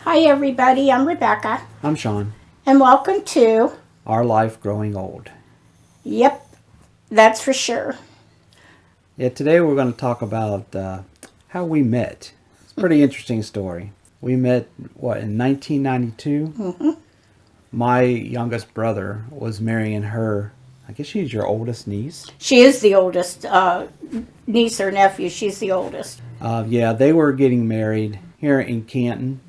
Hi everybody, I'm Rebecca, I'm Shawn. and welcome to, Our Life Growing Old. yep, that's for sure. Yeah, today we're going to talk about how we met. It's a pretty interesting story. We met, in 1992? Mm-hmm. My youngest brother was marrying her, I guess she's your oldest niece. She is the oldest niece or nephew, she's the oldest. Yeah, they were getting married here in Canton.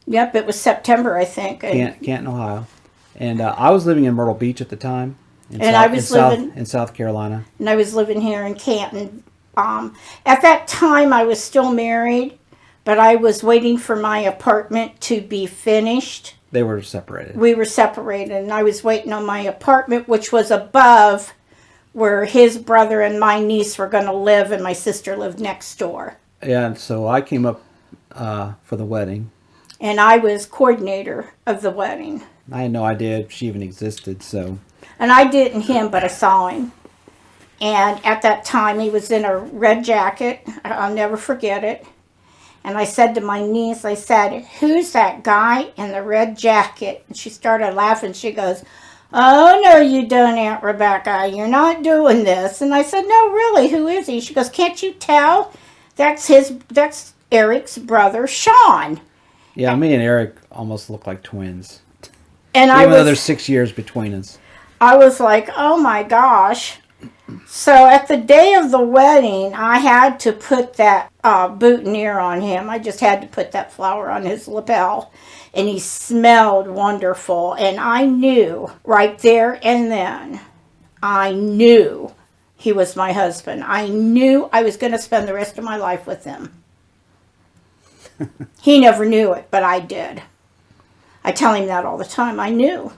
Yep, it was September, I think. Canton, Ohio. And I was living in Myrtle Beach at the time. In South Carolina. And I was living here in Canton. At that time, I was still married, but I was waiting for my apartment to be finished. They were separated. We were separated, and I was waiting on my apartment, which was above where his brother and my niece were going to live, and my sister lived next door. Yeah, so I came up for the wedding. And I was coordinator of the wedding. I had no idea if she even existed, so... And I didn't him, but I saw him. And at that time, he was in a red jacket. I'll never forget it. And I said to my niece, I said, "Who's that guy in the red jacket?" And she started laughing. She goes, "Oh, no, you don't, Aunt Rebecca. You're not doing this." And I said, "No, really, who is he?" She goes, "Can't you tell? That's Eric's brother, Shawn." Yeah, me and Eric almost look like twins. And Even though there's 6 years between us. I was like, oh my gosh. So at the day of the wedding, I had to put that boutonniere on him. I just had to put that flower on his lapel. And he smelled wonderful. And I knew right there and then, I knew he was my husband. I knew I was going to spend the rest of my life with him. He never knew it, but I did. I tell him that all the time. I knew.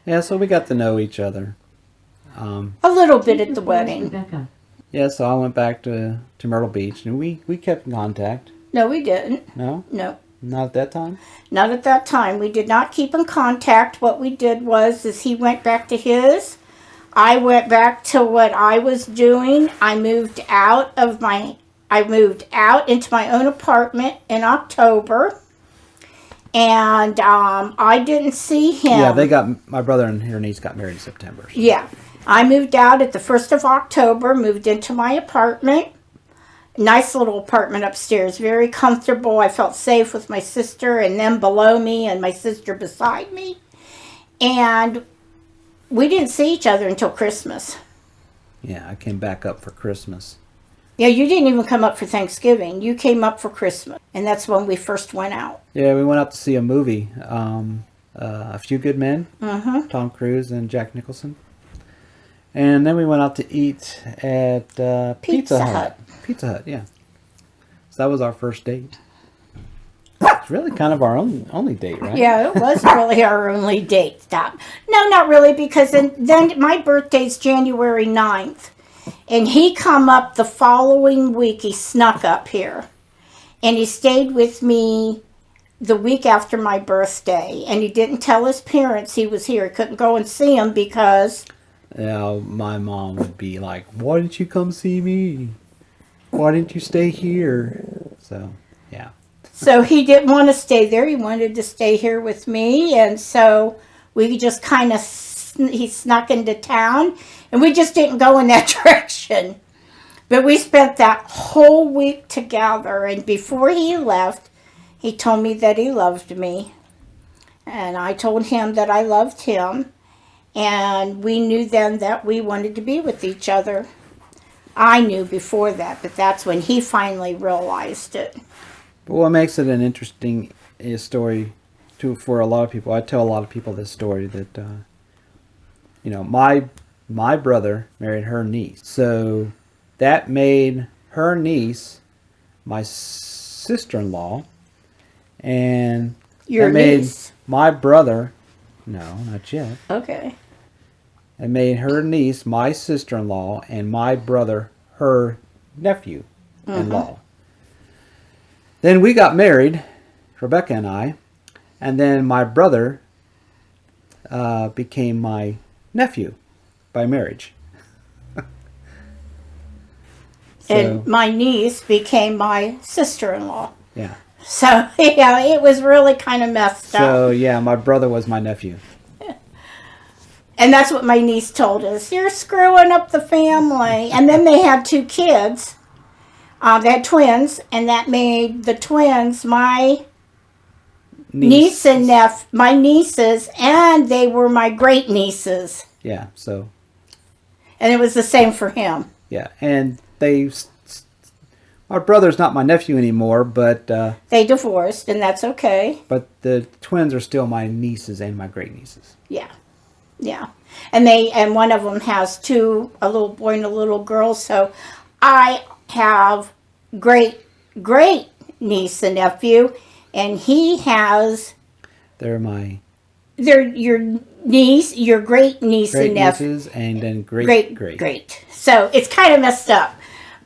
Yeah, so we got to know each other. A little bit at the wedding. Yeah, so I went back to Myrtle Beach, and we kept in contact. No, we didn't. No? No. Not at that time? Not at that time. We did not keep in contact. What we did was he went back to his. I went back to what I was doing. I moved out into my own apartment in October. And I didn't see him. Yeah, my brother and her niece got married in September. So. Yeah. I moved out at the 1st of October, moved into my apartment. Nice little apartment upstairs, very comfortable. I felt safe with my sister and them below me and my sister beside me. And we didn't see each other until Christmas. Yeah, I came back up for Christmas. Yeah, you didn't even come up for Thanksgiving. You came up for Christmas, and that's when we first went out. Yeah, we went out to see a movie, A Few Good Men, Mm-hmm. Tom Cruise and Jack Nicholson. And then we went out to eat at Pizza Hut. Pizza Hut, yeah. So that was our first date. It's really kind of our only date, right? Yeah, it was really our only date. Stop. No, not really, because then my birthday's January 9th. And he come up the following week. He snuck up here. And he stayed with me the week after my birthday. And he didn't tell his parents he was here. He couldn't go and see him because... Yeah, my mom would be like, "Why didn't you come see me? Why didn't you stay here?" So, yeah. So he didn't want to stay there. He wanted to stay here with me. And so we just kind of... He snuck into town. And we just didn't go in that direction. But we spent that whole week together. And before he left, he told me that he loved me. And I told him that I loved him. And we knew then that we wanted to be with each other. I knew before that, but that's when he finally realized it. But what makes it an interesting story for a lot of people, I tell a lot of people this story that, my brother married her niece. So that made her niece my sister-in-law. And Your that made niece? my brother, no, not yet. Okay. It made her niece my sister-in-law and my brother her nephew-in-law. Then we got married, Rebecca and I, and then my brother became my nephew by marriage. And my niece became my sister-in-law. Yeah. So, yeah, it was really kind of messed up. So, yeah, my brother was my nephew. And that's what my niece told us. You're screwing up the family. And then they had 2 kids. They had twins, and that made the twins my niece and my nieces, and they were my great nieces. Yeah, so. And it was the same for him. Yeah, and my brother's not my nephew anymore, but they divorced, and that's okay. But the twins are still my nieces and my great nieces. Yeah, yeah, and one of them has 2, a little boy and a little girl. So I have great niece and nephew, and he has. They're your niece, your great niece great and nephew, nieces, and then great. So it's kind of messed up,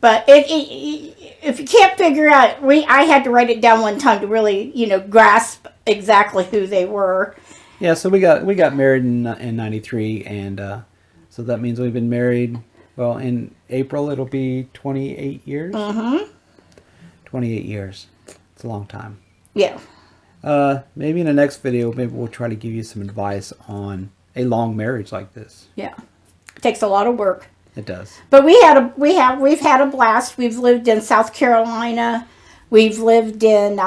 but if you can't figure out, I had to write it down one time to really grasp exactly who they were. Yeah, so we got married in '93, and so that means we've been married. Well, in April it'll be 28 years. 28 years. It's a long time. Yeah. Maybe in the next video, maybe we'll try to give you some advice on a long marriage like this. Yeah, it takes a lot of work. It does. But we've had a blast. We've lived in South Carolina. We've lived in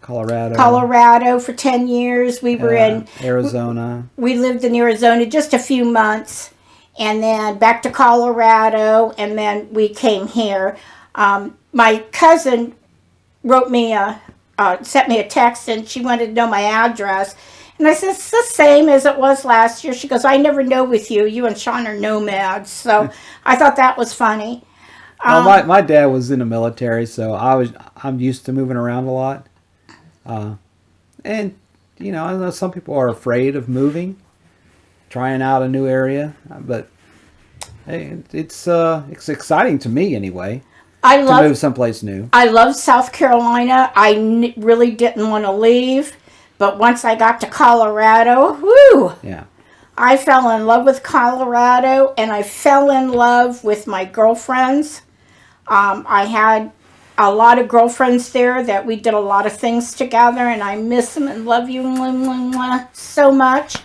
Colorado for 10 years. We were in Arizona. We lived in Arizona just a few months, and then back to Colorado, and then we came here. My cousin wrote me sent me a text, and she wanted to know my address. And I said, it's the same as it was last year. She goes, I never know with you. You and Shawn are nomads. So I thought that was funny. Well, my dad was in the military, so I'm used to moving around a lot. And, I know some people are afraid of moving, trying out a new area. But hey, it's exciting to me anyway. To move someplace new. I love South Carolina. I really didn't want to leave, but once I got to Colorado, whoo! Yeah. I fell in love with Colorado, and I fell in love with my girlfriends. I had a lot of girlfriends there that we did a lot of things together, and I miss them and love you so much.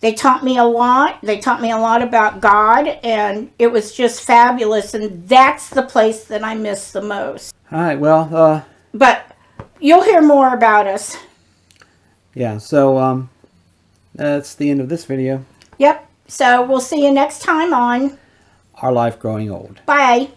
They taught me a lot. They taught me a lot about God, and it was just fabulous, and that's the place that I miss the most. All right, well... but you'll hear more about us. Yeah, so that's the end of this video. Yep, so we'll see you next time on Our Life Growing Old. Bye.